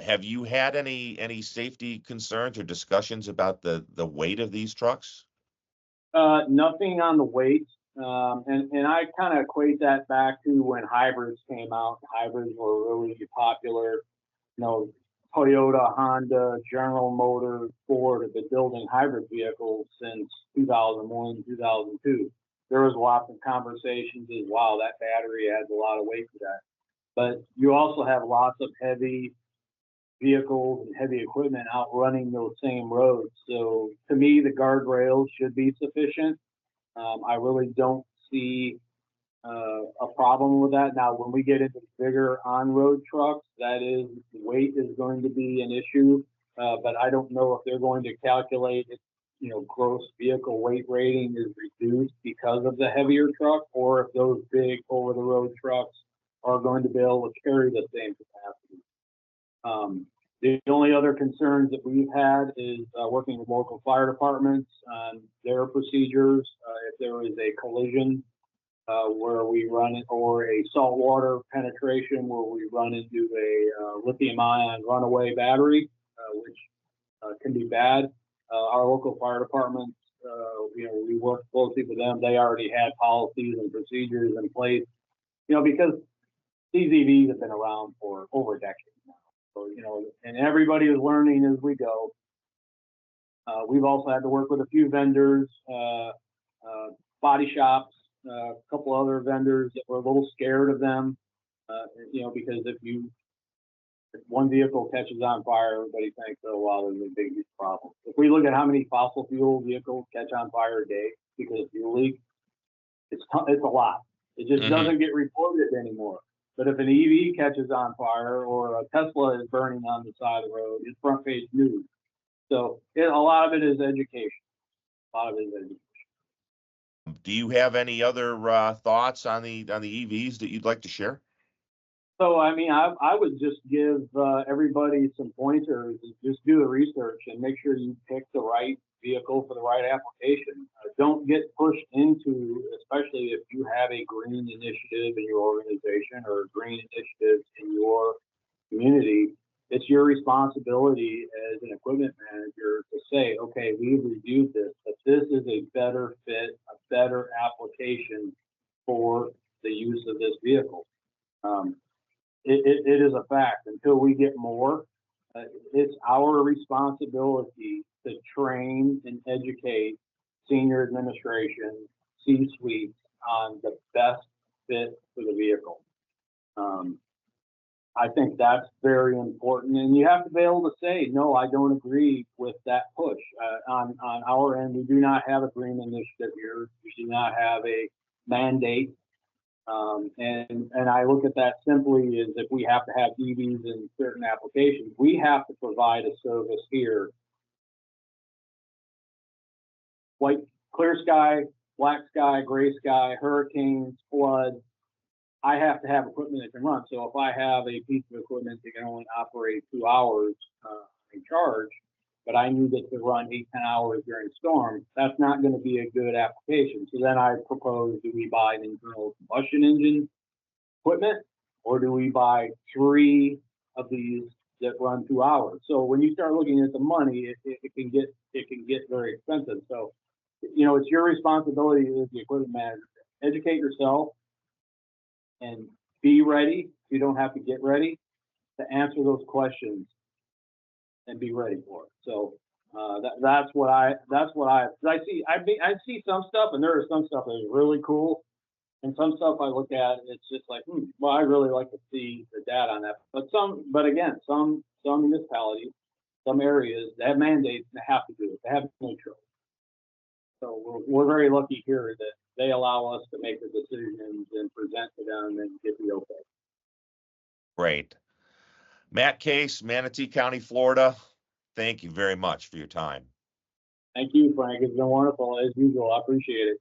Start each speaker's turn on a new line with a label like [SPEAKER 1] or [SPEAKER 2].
[SPEAKER 1] Have you had any safety concerns or discussions about the weight of these trucks?
[SPEAKER 2] Nothing on the weight. And I kind of equate that back to when hybrids came out. Hybrids were really popular. You know, Toyota, Honda, General Motors, Ford have been building hybrid vehicles since 2001, 2002. There was lots of conversations as, wow, that battery adds a lot of weight to that. But you also have lots of heavy vehicles and heavy equipment out running those same roads. So to me, the guardrails should be sufficient. I really don't see a problem with that. Now, when we get into bigger on-road trucks, that is, weight is going to be an issue. But I don't know if they're going to calculate it, gross vehicle weight rating is reduced because of the heavier truck, or if those big over-the-road trucks are going to be able to carry the same capacity. The only other concerns that we've had is working with local fire departments on their procedures. If there is a collision where we run it, or a saltwater penetration where we run into a lithium-ion runaway battery, which can be bad. Our local fire departments, we work closely with them. They already had policies and procedures in place, because these EVs have been around for over a decade now. So, and everybody is learning as we go. We've also had to work with a few vendors, body shops, a couple other vendors that were a little scared of them, because if one vehicle catches on fire, everybody thinks, oh, wow, there's a big problem. If we look at how many fossil fuel vehicles catch on fire a day because of fuel leak, it's a lot. It just doesn't get reported anymore. But if an EV catches on fire or a Tesla is burning on the side of the road, it's front page news. So a lot of it is education.
[SPEAKER 1] Do you have any other thoughts on the EVs that you'd like to share?
[SPEAKER 2] So, I mean, I would just give everybody some pointers. Just do the research and make sure you pick the right vehicle for the right application. Don't get pushed into, especially if you have a green initiative in your organization or a green initiative in your community. It's your responsibility as an equipment manager to say, okay, we've reviewed this, but this is a better fit, a better application for the use of this vehicle. It is a fact. Until we get more, it's our responsibility to train and educate senior administration, C-suite on the best fit for the vehicle. I think that's very important, and you have to be able to say, no, I don't agree with that push. On our end, we do not have a green initiative here. We do not have a mandate. And I look at that simply as if we have to have EVs in certain applications, we have to provide a service here. White, clear sky, black sky, gray sky, hurricanes, floods. I have to have equipment that can run. So if I have a piece of equipment that can only operate 2 hours in charge, but I need it to run 8-10 hours during a storm, that's not going to be a good application. So then I propose, do we buy an internal combustion engine equipment, or do we buy 3 of these that run 2 hours? So when you start looking at the money, it can get very expensive. So, it's your responsibility as the equipment manager to educate yourself and be ready. You don't have to get ready to answer those questions and be ready for it. So that's what I see. I see some stuff, and there is some stuff that is really cool, and some stuff I look at, it's just like, well, I really like to see the data on that. But again, some municipalities, some areas, they have mandates and they have to do it. They have no choice. So we're very lucky here that they allow us to make the decisions and present to them and get the okay.
[SPEAKER 1] Great. Matt Case, Manatee County, Florida, thank you very much for your time.
[SPEAKER 2] Thank you, Frank. It's been wonderful as usual. I appreciate it.